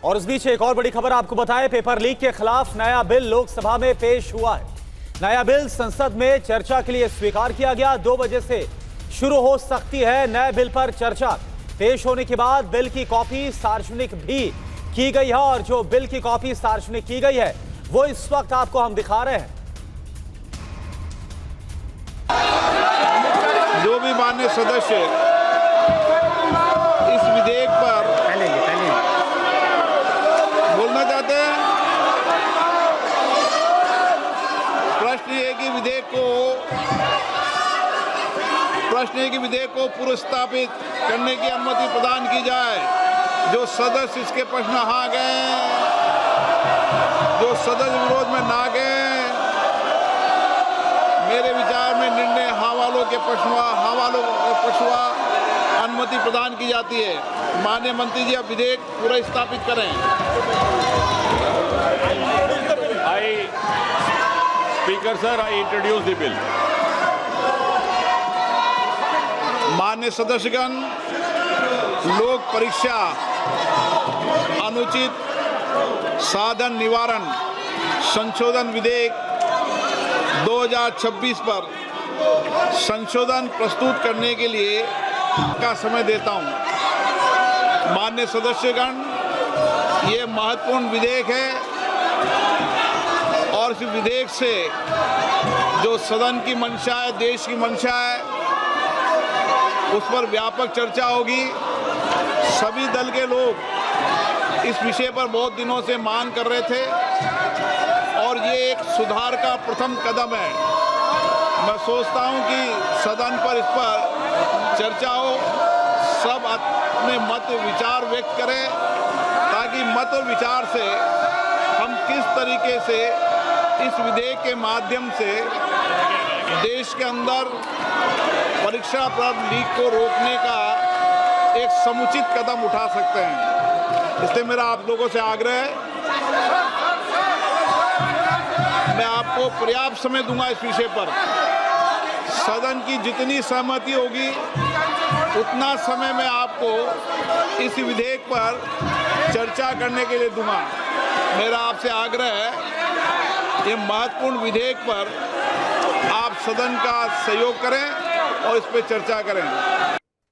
और इस बीच एक और बड़ी खबर आपको बताएं, पेपर लीक के खिलाफ नया बिल लोकसभा में पेश हुआ है। नया बिल संसद में चर्चा के लिए स्वीकार किया गया। 2 बजे से शुरू हो सकती है नए बिल पर चर्चा। पेश होने के बाद बिल की कॉपी सार्वजनिक भी की गई है और जो बिल की कॉपी सार्वजनिक की गई है वो इस वक्त आपको हम दिखा रहे हैं। जो भी माननीय सदस्य इस विधेयक पर बोलना चाहते हैं, प्रश्न ये कि विधेयक को पुरस्तापित करने की अनुमति प्रदान की जाए। जो सदस्य इसके पक्ष में हाँ गए, जो सदस्य विरोध में ना गए, मेरे विचार में निर्णय हाँ वालों के पक्ष में अनुमति प्रदान की जाती है। माननीय मंत्री जी अब विधेयक पूरा स्थापित करें। Speaker sir, I introduce the bill. माननीय सदस्यगण, लोक परीक्षा अनुचित साधन निवारण संशोधन विधेयक 2026 पर संशोधन प्रस्तुत करने के लिए का समय देता हूं। माननीय सदस्यगण, ये महत्वपूर्ण विधेयक है और इस विधेयक से जो सदन की मंशा है, देश की मंशा है, उस पर व्यापक चर्चा होगी। सभी दल के लोग इस विषय पर बहुत दिनों से मांग कर रहे थे और ये एक सुधार का प्रथम कदम है। मैं सोचता हूं कि सदन पर इस पर चर्चा हो, सब अपने मत विचार व्यक्त करें ताकि मत और विचार से हम किस तरीके से इस विधेयक के माध्यम से देश के अंदर परीक्षा प्रश्न लीक को रोकने का एक समुचित कदम उठा सकते हैं। इसलिए मेरा आप लोगों से आग्रह है, मैं आपको पर्याप्त समय दूंगा इस विषय पर। सदन की जितनी सहमति होगी उतना समय मैं आपको इस विधेयक पर चर्चा करने के लिए दूंगा। मेरा आपसे आग्रह है, ये महत्वपूर्ण विधेयक पर आप सदन का सहयोग करें और इस पर चर्चा करें।